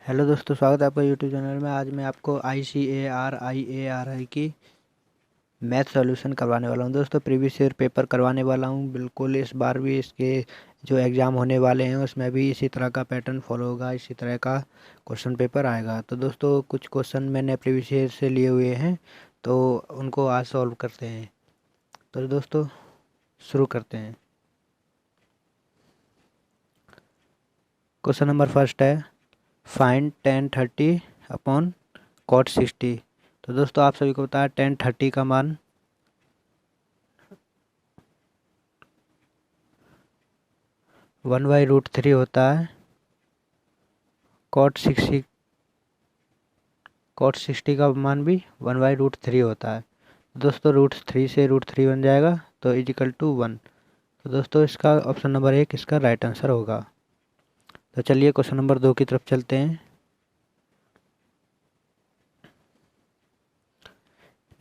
Hello दोस्तों, स्वागत है आपका यूट्यूब चैनल में। आज मैं आपको ICAR की मैथ सॉल्यूशन करवाने वाला हूं। दोस्तों, प्रीवियस ईयर पेपर करवाने वाला हूं। बिल्कुल इस बार भी इसके जो एग्ज़ाम होने वाले हैं उसमें भी इसी तरह का पैटर्न फॉलो होगा, इसी तरह का क्वेश्चन पेपर आएगा। तो दोस्तों, कुछ क्वेश्चन मैंने प्रीवियस ईयर से लिए हुए हैं, तो उनको आज सॉल्व करते हैं। तो दोस्तों, शुरू करते हैं। क्वेश्चन नंबर फर्स्ट है, फाइंड tan 30 अपॉन cot 60। तो दोस्तों, आप सभी को पता है tan 30 का मान 1/√3 होता है। cot 60 का मान भी 1/√3 होता है। दोस्तों, √3 से √3 बन जाएगा, तो =1। तो दोस्तों, इसका ऑप्शन नंबर 1 इसका राइट आंसर होगा। तो चलिए क्वेश्चन नंबर 2 की तरफ चलते हैं।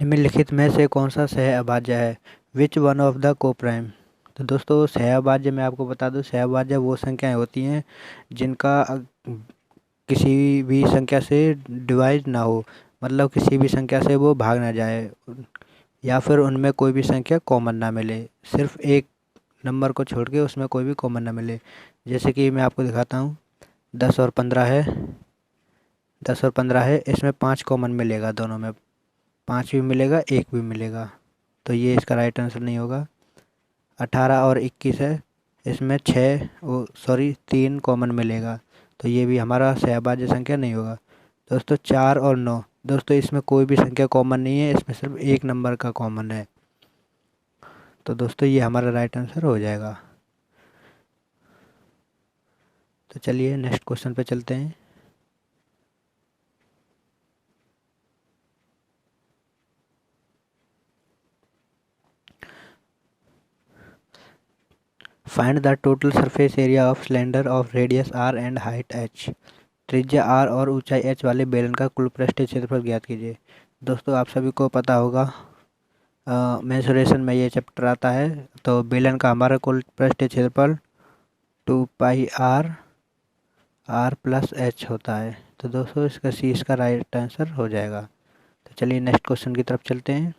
निम्नलिखित में से कौन सा सह अभाज्य है? Which one of the coprime. तो दोस्तों, सह अभाज्य मैं आपको बता दूं, सह अभाज्य वो संख्याएं होती हैं जिनका किसी भी संख्या से डिवाइड ना हो, मतलब किसी भी संख्या से वो भाग ना जाए, या फिर उनमें कोई भी संख्या कॉमन ना मिले। सिर्फ एक नंबर को छोड़ के उसमें कोई भी कॉमन ना मिले। जैसे कि मैं आपको दिखाता हूँ, 10 और 15 है। 10 और 15 है, इसमें 5 कॉमन मिलेगा, दोनों में 5 भी मिलेगा, 1 भी मिलेगा, तो ये इसका राइट आंसर नहीं होगा। 18 और 21 है, इसमें 3 कॉमन मिलेगा, तो ये भी हमारा सहभाज्य संख्या नहीं होगा। दोस्तों, 4 और 9, दोस्तों इसमें कोई भी संख्या कॉमन नहीं है, इसमें सिर्फ एक नंबर का कॉमन है, तो दोस्तों ये हमारा राइट आंसर हो जाएगा। तो चलिए नेक्स्ट क्वेश्चन पे चलते हैं। Find the total surface area of cylinder of radius r and height h। त्रिज्या r और ऊंचाई h वाले बेलन का कुल पृष्ठीय क्षेत्रफल ज्ञात कीजिए। दोस्तों, आप सभी को पता होगा, मेंसुरेशन में ये चैप्टर आता है। तो बेलन का हमारा कुल पृष्ठीय क्षेत्रफल 2πr+h होता है। तो दोस्तों, इसका सी इसका राइट आंसर हो जाएगा। तो चलिए नेक्स्ट क्वेश्चन की तरफ चलते हैं।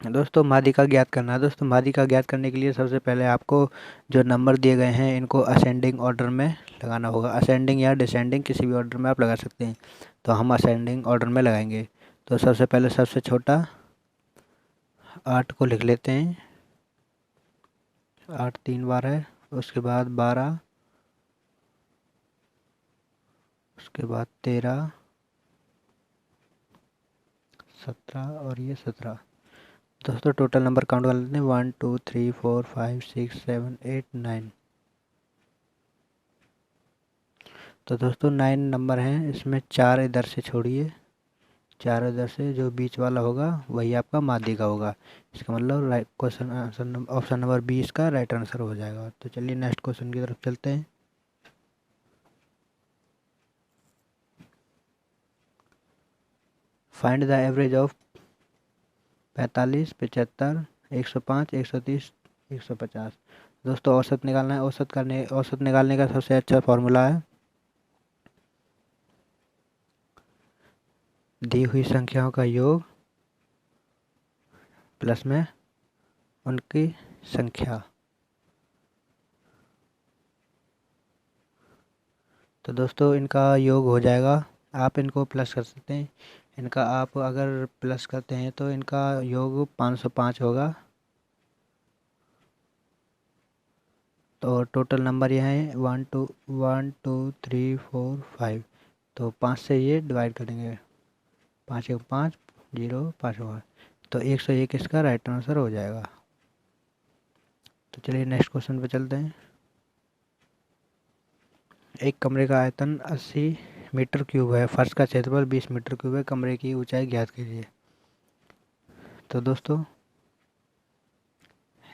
दोस्तों, माध्यिका ज्ञात करना है। दोस्तों, माध्यिका ज्ञात करने के लिए सबसे पहले आपको जो नंबर दिए गए हैं इनको असेंडिंग ऑर्डर में लगाना होगा। असेंडिंग या डिसेंडिंग किसी भी ऑर्डर में आप लगा सकते हैं, तो हम असेंडिंग ऑर्डर में लगाएंगे। तो सबसे पहले सबसे छोटा 8 को लिख लेते हैं। 8 3 बार है, उसके बाद 12, उसके बाद 13, 17 और ये 17। दोस्तों, टोटल नंबर काउंट कर लेते हैं, 1 2 3 4 5 6 7 8 9। तो दोस्तों 9 नंबर हैं, इसमें 4 इधर से छोड़िए, 4 इधर से, जो बीच वाला होगा वही आपका माध्यिका होगा। इसका मतलब right question answer option number 20 का राइट आंसर हो जाएगा। तो चलिए नेक्स्ट क्वेश्चन की तरफ चलते हैं। Find the average of 45 75 105 130 150। दोस्तों, औसत निकालना है। औसत निकालने का सबसे अच्छा फॉर्मूला है, दी हुई संख्याओं का योग प्लस में उनकी संख्या। तो दोस्तों, इनका योग हो जाएगा, आप इनको प्लस कर सकते हैं। इनका आप अगर प्लस करते हैं तो इनका योग 505 होगा। तो टोटल नंबर ये हैं 1 2 3 4 5। तो 5 से ये डिवाइड करेंगे, 5 1 5 0 5 होगा, तो 101 इसका राइट आंसर हो जाएगा। तो चलिए नेक्स्ट क्वेश्चन पे चलते हैं। एक कमरे का आयतन 80 मीटर क्यूब है, फर्श का क्षेत्रफल 20 मीटर क्यूब है, कमरे की ऊंचाई ज्ञात कीजिए। तो दोस्तों,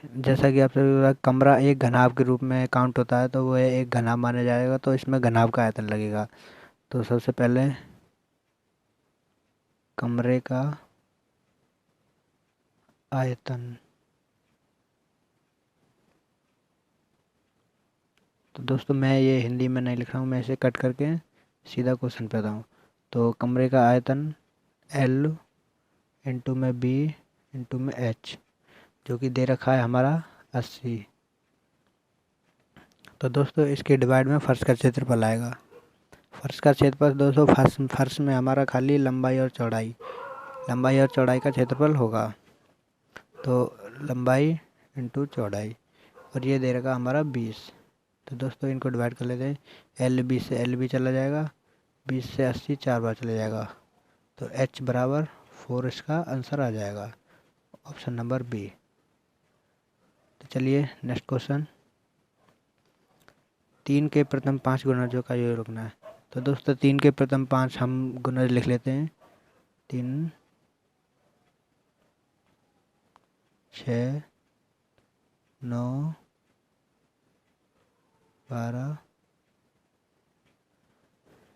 जैसा कि आप सभी को पता है, कमरा एक घनाभ के रूप में काउंट होता है, तो वो एक घनाभ माना जाएगा, तो इसमें घनाभ का आयतन लगेगा। तो सबसे पहले कमरे का आयतन तो दोस्तों मैं ये हिंदी में नहीं लिख रहा हूँ, मैं इसे कट करके सीधा क्वेश्चन पे आता हूँ। तो कमरे का आयतन L इंटू में B इंटू में H, जो कि दे रखा है हमारा 80। तो दोस्तों इसके डिवाइड में फर्श का क्षेत्रफल आएगा। फर्श का क्षेत्रफल दोस्तों फर्श में हमारा खाली लंबाई और चौड़ाई का क्षेत्रफल होगा। तो लंबाई इंटू चौड़ाई, और ये दे रखा हमारा 20। तो दोस्तों इनको डिवाइड कर लेते हैं। LB से LB चला जाएगा, 20 से 80 4 बार चला जाएगा, तो H बराबर 4 इसका आंसर आ जाएगा, ऑप्शन नंबर बी। तो चलिए नेक्स्ट क्वेश्चन। 3 के प्रथम 5 गुणजों का योग लिखना है। तो दोस्तों 3 के प्रथम 5 हम गुणज लिख लेते हैं। 3 6 9 12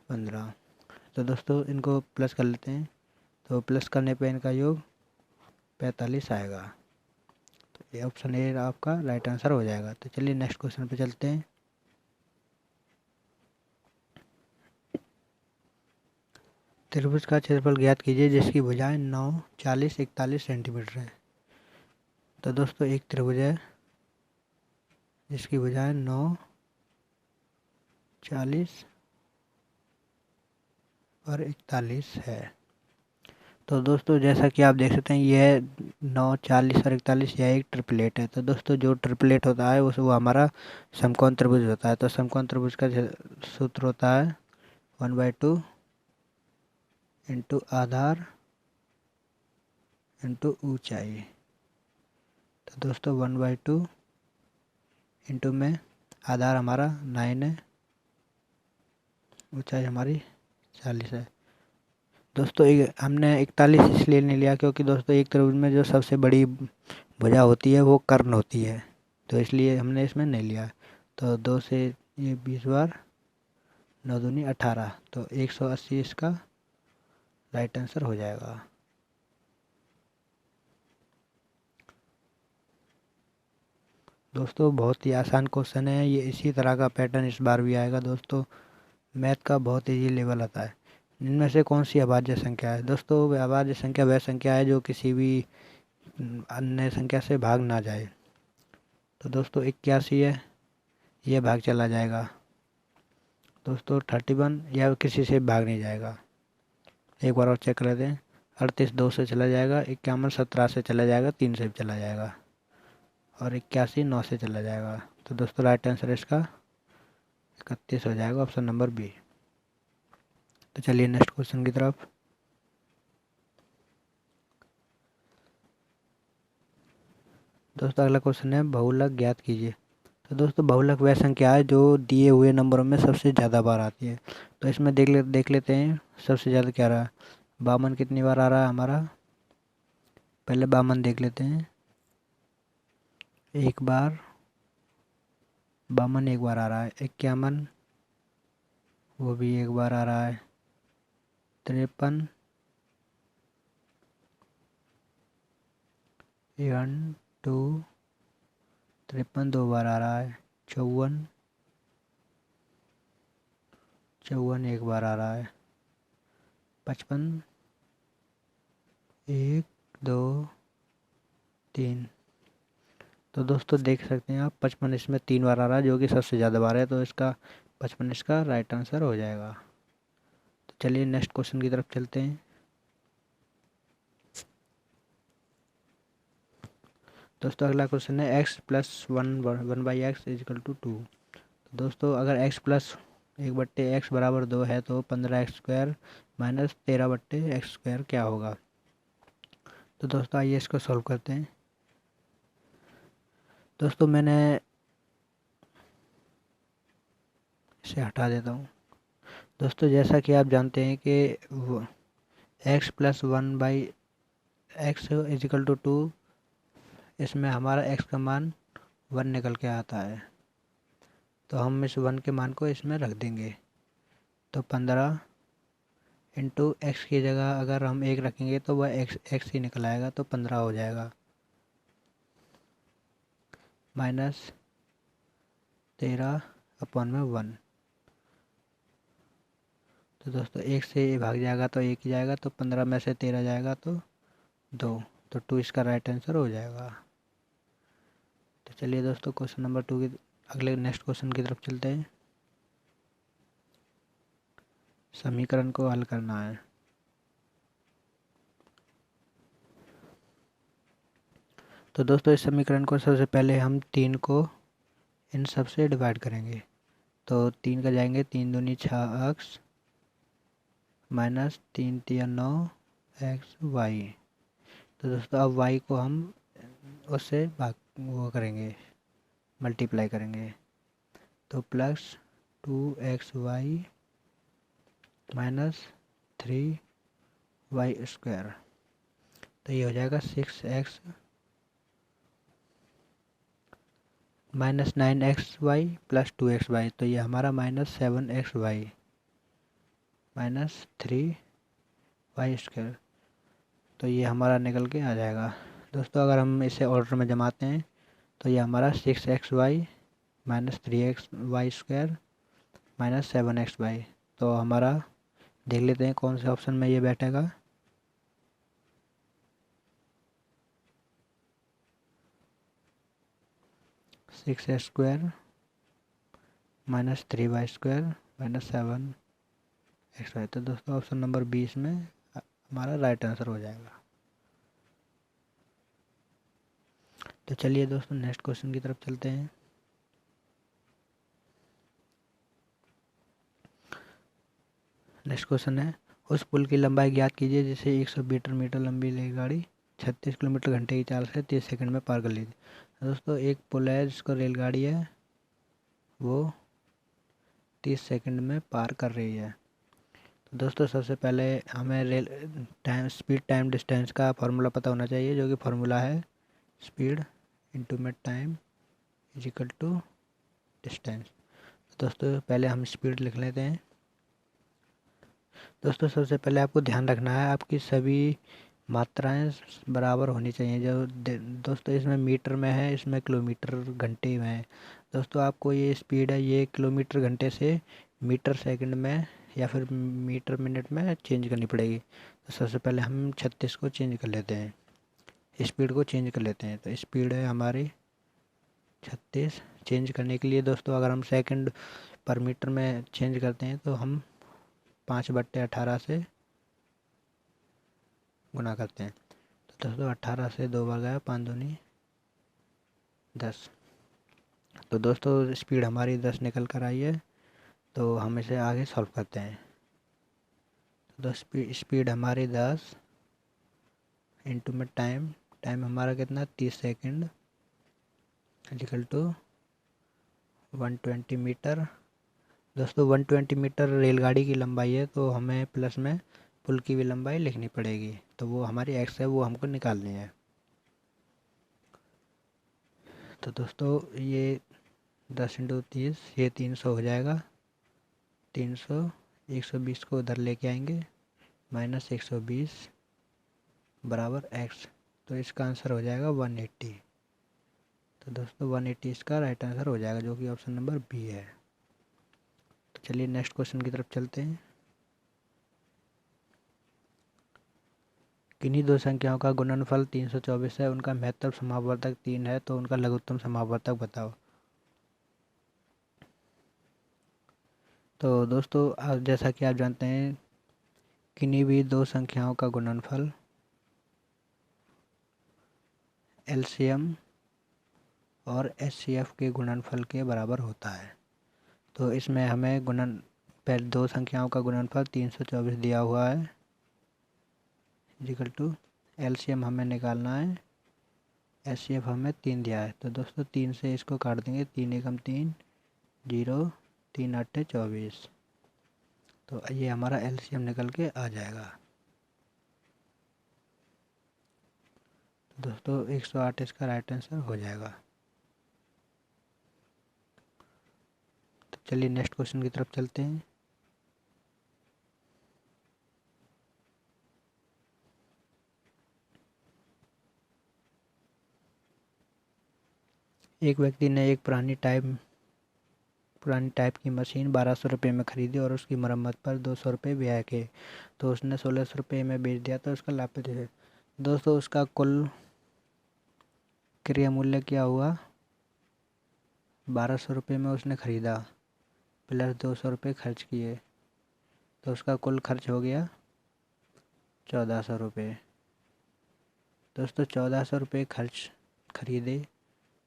15। तो दोस्तों इनको प्लस कर लेते हैं। तो प्लस करने पे इनका योग 45 आएगा। तो ये ऑप्शन ए आपका राइट आंसर हो जाएगा। तो चलिए नेक्स्ट क्वेश्चन पे चलते हैं। त्रिभुज का क्षेत्रफल ज्ञात कीजिए जिसकी भुजाएं 9, 40, 41 सेंटीमीटर है। तो दोस्तों एक त्रिभुज है जिसकी भुजाएं 9, 40 और 41 है। तो दोस्तों जैसा कि आप देख सकते हैं यह 9, 40 और 41 यह एक ट्रिपलेट है। तो दोस्तों जो ट्रिपलेट होता है वो हमारा समकोण त्रिभुज होता है। तो समकोण त्रिभुज का सूत्र होता है 1/2 इंटू आधार इंटू ऊंचाई। तो दोस्तों 1/2 इंटू में आधार हमारा 9 है, ऊंचाई हमारी 40 है। दोस्तों हमने 41 इसलिए नहीं लिया क्योंकि दोस्तों एक त्रिभुज में जो सबसे बड़ी भुजा होती है वो कर्ण होती है, तो इसलिए हमने इसमें नहीं लिया। तो 2 से ये 20 बार, 9 दूनी 18, तो 180 इसका राइट आंसर हो जाएगा। दोस्तों बहुत ही आसान क्वेश्चन है ये, इसी तरह का पैटर्न इस बार भी आएगा। दोस्तों मैथ का बहुत ईजी लेवल आता है। इनमें से कौन सी अभाज्य संख्या है? दोस्तों अभाज्य संख्या वह संख्या है जो किसी भी अन्य संख्या से भाग ना जाए। तो दोस्तों 81 है, ये भाग चला जाएगा। दोस्तों 31 यह किसी से भाग नहीं जाएगा। एक बार और चेक कर लेते हैं। 38 2 से चला जाएगा, 51 17 से चला जाएगा, 3 से भी चला जाएगा, और 81 9 से चला जाएगा। तो दोस्तों राइट आंसर इसका 31 हो जाएगा, ऑप्शन नंबर बी। तो चलिए नेक्स्ट क्वेश्चन की तरफ। दोस्तों अगला क्वेश्चन है बहुलक ज्ञात कीजिए। तो दोस्तों बहुलक वह संख्या है जो दिए हुए नंबरों में सबसे ज़्यादा बार आती है। तो इसमें देख लेते हैं सबसे ज़्यादा क्या रहा। 52 कितनी बार आ रहा है हमारा, पहले 52 देख लेते हैं। एक बार 52 एक बार आ रहा है। 51 वो भी एक बार आ रहा है। 53 1 2 53 2 बार आ रहा है। 54 एक बार आ रहा है। 55 1 2 3। तो दोस्तों देख सकते हैं आप 55 इसमें 3 बार आ रहा है जो कि सबसे ज़्यादा बार है, तो इसका 55 इसका राइट आंसर हो जाएगा। तो चलिए नेक्स्ट क्वेश्चन की तरफ चलते हैं। दोस्तों अगला क्वेश्चन है x plus 1/x is equal to 2। तो दोस्तों अगर x प्लस 1/x बराबर 2 है तो 15x² माइनस 13/x² क्या होगा? तो दोस्तों आइए इसको सॉल्व करते हैं। दोस्तों मैंने इसे हटा देता हूँ। दोस्तों जैसा कि आप जानते हैं कि x plus 1/x is equal to 2, इसमें हमारा x का मान 1 निकल के आता है, तो हम इस 1 के मान को इसमें रख देंगे। तो 15 इंटू एक्स की जगह अगर हम 1 रखेंगे तो वह एक्स ही निकल आएगा, तो 15 हो जाएगा, माइनस 13 अपॉन में 1। तो दोस्तों 1 से ये भाग जाएगा तो 1 ही जाएगा, तो 15 में से 13 जाएगा तो 2, तो 2 इसका राइट आंसर हो जाएगा। तो चलिए दोस्तों क्वेश्चन नंबर 2 की अगले नेक्स्ट क्वेश्चन की तरफ चलते हैं। समीकरण को हल करना है। तो दोस्तों इस समीकरण को सबसे पहले हम 3 को इन सब से डिवाइड करेंगे। तो 3 का जाएंगे, 3 दूनी 6 एक्स माइनस 3 तिया 9 एक्स वाई। तो दोस्तों अब वाई को हम उससे भाग वो करेंगे, मल्टीप्लाई करेंगे। तो plus 2xy minus 3y square. तो ये हो जाएगा 6x minus 9xy plus 2xy। तो ये हमारा minus 7xy minus 3y square. तो ये हमारा निकल के आ जाएगा। दोस्तों अगर हम इसे ऑर्डर में जमाते हैं तो ये हमारा 6xy minus 3xy square minus 7xy। तो हमारा देख लेते हैं कौन से ऑप्शन में ये बैठेगा। Six x square minus 3y square minus 7xy। तो दोस्तों ऑप्शन नंबर 20 में हमारा राइट आंसर हो जाएगा। तो चलिए दोस्तों नेक्स्ट क्वेश्चन की तरफ चलते हैं। नेक्स्ट क्वेश्चन है, उस पुल की लंबाई ज्ञात कीजिए जिसे 100 मीटर लंबी रेलगाड़ी 36 किलोमीटर घंटे की चाल से 30 सेकंड में पार कर ली थी। दोस्तों एक पुल है जिसको रेलगाड़ी है वो 30 सेकंड में पार कर रही है। तो दोस्तों सबसे पहले हमें rail time speed time distance का फार्मूला पता होना चाहिए, जो कि फार्मूला है स्पीड इंटू में time is equal to distance. दोस्तों पहले हम स्पीड लिख लेते हैं। दोस्तों सबसे पहले आपको ध्यान रखना है आपकी सभी मात्राएं बराबर होनी चाहिए। जो दोस्तों इसमें मीटर में है, इसमें किलोमीटर घंटे में है। दोस्तों आपको ये स्पीड है ये किलोमीटर घंटे से मीटर सेकंड में या फिर मीटर मिनट में चेंज करनी पड़ेगी। तो सबसे पहले हम 36 को चेंज कर लेते हैं, स्पीड को चेंज कर लेते हैं। तो स्पीड है हमारी 36। चेंज करने के लिए दोस्तों अगर हम सेकंड पर मीटर में चेंज करते हैं तो हम 5/18 से गुना करते हैं। तो दोस्तों 18 से 2 बार गया, 5 दूनी 10। तो दोस्तों स्पीड हमारी 10 निकल कर आई है। तो हम इसे आगे सॉल्व करते हैं। तो स्पीड हमारी 10 इंटू में टाइम, टाइम हमारा कितना 30 सेकंड इक्वल टू 120 मीटर। दोस्तों 120 मीटर रेलगाड़ी की लंबाई है, तो हमें प्लस में पुल की भी लंबाई लिखनी पड़ेगी। तो वो हमारी एक्स है, वो हमको निकालनी है। तो दोस्तों ये 10 इंटू 30 ये 300 हो जाएगा। 300 120 को उधर लेके आएंगे माइनस 120 बराबर एक्स। तो इसका आंसर हो जाएगा 180। तो दोस्तों 180 इसका राइट आंसर हो जाएगा, जो कि ऑप्शन नंबर बी है। तो चलिए नेक्स्ट क्वेश्चन की तरफ चलते हैं। किन्हीं दो संख्याओं का गुणनफल 324 है, उनका महत्तम समापवर्तक 3 है, तो उनका लघुत्तम समापवर्तक बताओ। तो दोस्तों जैसा कि आप जानते हैं किन्हीं भी दो संख्याओं का गुणनफल एलसीएम और एचसीएफ के गुणनफल के बराबर होता है। तो इसमें हमें पहले दो संख्याओं का गुणनफल 324 दिया हुआ है इक्वल टू एलसीएम हमें निकालना है, एचसीएफ हमें 3 दिया है। तो दोस्तों 3 से इसको काट देंगे, 3 एकम 3 0 3 8 24। तो ये हमारा एलसीएम निकल के आ जाएगा। तो दोस्तों 108 इसका राइट आंसर हो जाएगा। तो चलिए नेक्स्ट क्वेश्चन की तरफ चलते हैं। एक व्यक्ति ने एक पुरानी टाइम पुरानी टाइप की मशीन 1200 रुपये में खरीदी और उसकी मरम्मत पर 200 रुपये व्यय किए, तो उसने 1600 रुपये में बेच दिया, तो उसका लाभ है। दोस्तों उसका कुल क्रय मूल्य क्या हुआ? 1200 रुपये में उसने ख़रीदा प्लस 200 रुपये खर्च किए, तो उसका कुल खर्च हो गया 1400 रुपये। दोस्तों 1400 रुपये खरीदे,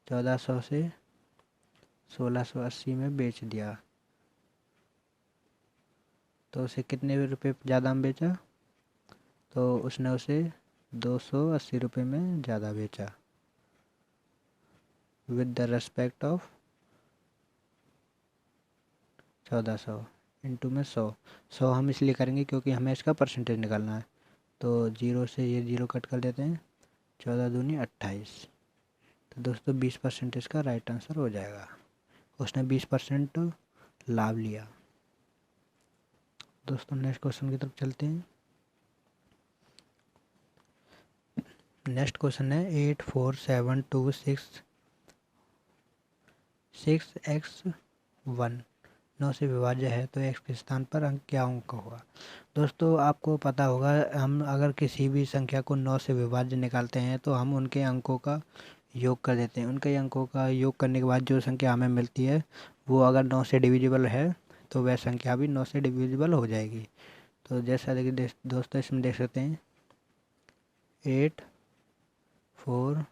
1400 से 1680 में बेच दिया, तो उसे कितने रुपये ज़्यादा में बेचा? तो उसने उसे 280 रुपये में ज़्यादा बेचा with the respect of 1400 into में 100 हम इसलिए करेंगे क्योंकि हमें इसका परसेंटेज निकालना है। तो 0 से ये 0 कट कर देते हैं, 14 दूनी 28। तो दोस्तों 20% इसका राइट आंसर हो जाएगा। उसने 20% लाभ लिया। दोस्तों नेक्स्ट क्वेश्चन की तरफ चलते हैं। नेक्स्ट क्वेश्चन है 84726 9 से विभाज्य है तो x के स्थान पर अंक क्या अंक होगा? दोस्तों आपको पता होगा, हम अगर किसी भी संख्या को 9 से विभाज्य निकालते हैं तो हम उनके अंकों का योग कर देते हैं। उनके अंकों का योग करने के बाद जो संख्या हमें मिलती है वो अगर 9 से डिविजिबल है तो वह संख्या भी 9 से डिविजिबल हो जाएगी। तो जैसा देखिए दोस्तों इसमें देख सकते हैं 8 4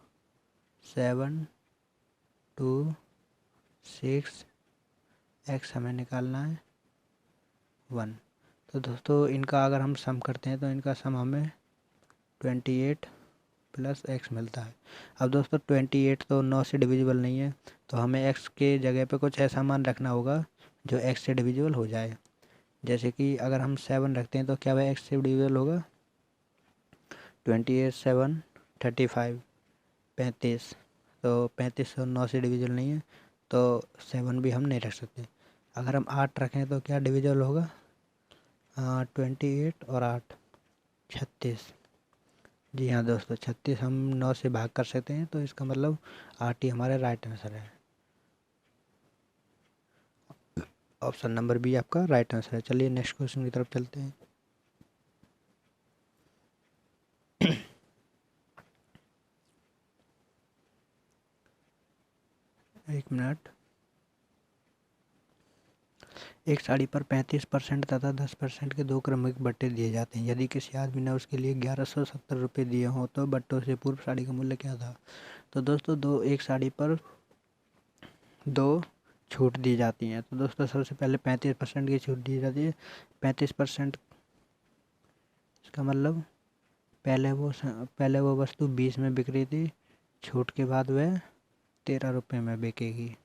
7 2 6 x हमें निकालना है 1। तो दोस्तों इनका अगर हम सम करते हैं तो इनका सम हमें 28 प्लस x मिलता है। अब दोस्तों 28 तो 9 से डिविजिबल नहीं है, तो हमें x के जगह पे कुछ ऐसा मान रखना होगा जो x से डिविजिबल हो जाए। जैसे कि अगर हम 7 रखते हैं तो क्या वह x से डिविजिबल होगा? 28 7 35 35, तो 35 तो 9 से डिविजिबल नहीं है, तो 7 भी हम नहीं रख सकते। अगर हम 8 रखें तो क्या डिविजिबल होगा? 28 और 8 36। जी हाँ दोस्तों 36 हम 9 से भाग कर सकते हैं, तो इसका मतलब 8 ही हमारा राइट आंसर है। ऑप्शन नंबर बी आपका राइट आंसर है। चलिए नेक्स्ट क्वेश्चन की तरफ चलते हैं। एक मिनट। एक साड़ी पर 35% तथा 10% के 2 क्रमिक बट्टे दिए जाते हैं। यदि किसी आदमी ने उसके लिए 1170 रुपये दिए हों तो बट्टों से पूर्व साड़ी का मूल्य क्या था? तो दोस्तों एक साड़ी पर 2 छूट दी जाती हैं। तो दोस्तों सबसे पहले 35% की छूट दी जाती है। 35% इसका मतलब पहले वो वस्तु 20 में बिक रही थी, छूट के बाद वह 13 रुपये में बिकेगी।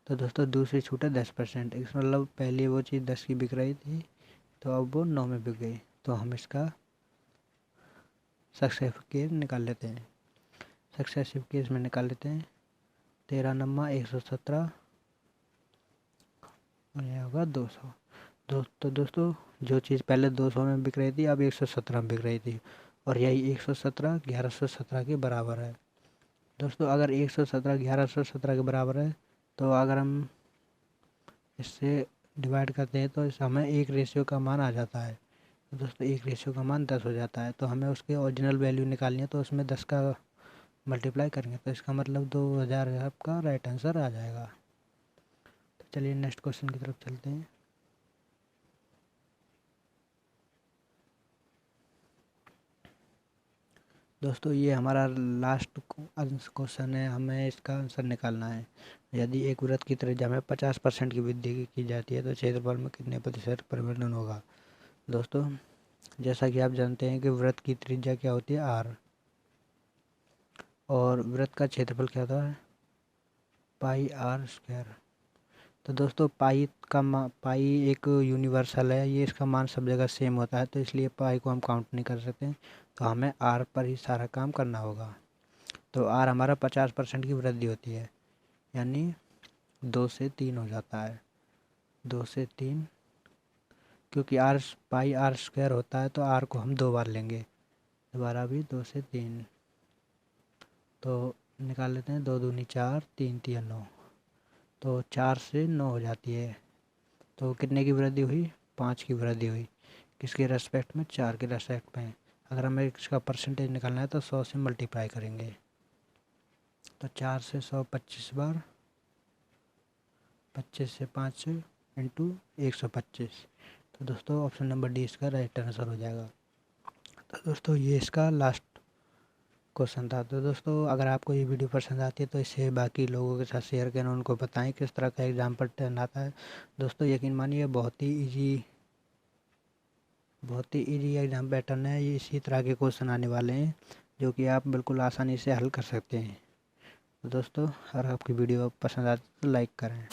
तो दोस्तों दूसरी छूट है 10%। इसका मतलब पहले वो चीज़ 10 की बिक रही थी तो अब वो 9 में बिक गई। तो हम इसका सक्सेसिव केस निकाल लेते हैं। सक्सेसिव केस में निकाल लेते हैं 13 नम्मा 117 और यह होगा 200। दोस्तों जो चीज़ पहले 200 में बिक रही थी अब 117 में बिक रही थी, और यही 117 1117 के बराबर है। दोस्तों अगर 117 1117 के बराबर है तो अगर हम इससे डिवाइड करते हैं तो इस हमें 1 रेशियो का मान आ जाता है। तो दोस्तों 1 रेशियो का मान 10 हो जाता है। तो हमें उसके ओरिजिनल वैल्यू निकालनी है, तो उसमें 10 का मल्टीप्लाई करेंगे, तो इसका मतलब 2000 आपका राइट आंसर आ जाएगा। तो चलिए नेक्स्ट क्वेश्चन की तरफ चलते हैं। दोस्तों ये हमारा लास्ट क्वेश्चन है, हमें इसका आंसर निकालना है। यदि एक वृत्त की त्रिज्या में 50% की वृद्धि की जाती है तो क्षेत्रफल में कितने प्रतिशत परिवर्तन होगा? दोस्तों जैसा कि आप जानते हैं कि वृत्त की त्रिज्या क्या होती है? r, और वृत्त का क्षेत्रफल क्या होता है? पाई r स्क्वायर। तो दोस्तों पाई एक यूनिवर्सल है, ये इसका मान सब जगह सेम होता है, तो इसलिए पाई को हम काउंट नहीं कर सकते। तो हमें r पर ही सारा काम करना होगा। तो r हमारा 50% की वृद्धि होती है, यानी 2 से 3 हो जाता है। 2 से 3, क्योंकि पाई r स्क्वायर होता है तो r को हम 2 बार लेंगे, दोबारा भी 2 से 3। तो निकाल लेते हैं, 2 दूनी 4, 3 तिया 9। तो 4 से 9 हो जाती है। तो कितने की वृद्धि हुई? 5 की वृद्धि हुई। किसके रेस्पेक्ट में? 4 के रेस्पेक्ट में। अगर हमें इसका परसेंटेज निकालना है तो 100 से मल्टीप्लाई करेंगे। तो 4 से 100 25 बार, 25 से 5 इंटू 125। तो दोस्तों ऑप्शन नंबर डी इसका राइट आंसर हो जाएगा। तो दोस्तों ये इसका लास्ट क्वेश्चन था। तो दोस्तों अगर आपको ये वीडियो पसंद आती है तो इसे बाकी लोगों के साथ शेयर करें, उनको बताएं किस तरह का एग्ज़ाम पैटर्न आता है। दोस्तों यकीन मानिए बहुत ही इजी एग्ज़ाम पैटर्न है। ये इसी तरह के क्वेश्चन आने वाले हैं जो कि आप बिल्कुल आसानी से हल कर सकते हैं। तो दोस्तों अगर आपकी वीडियो पसंद आती है तो लाइक करें।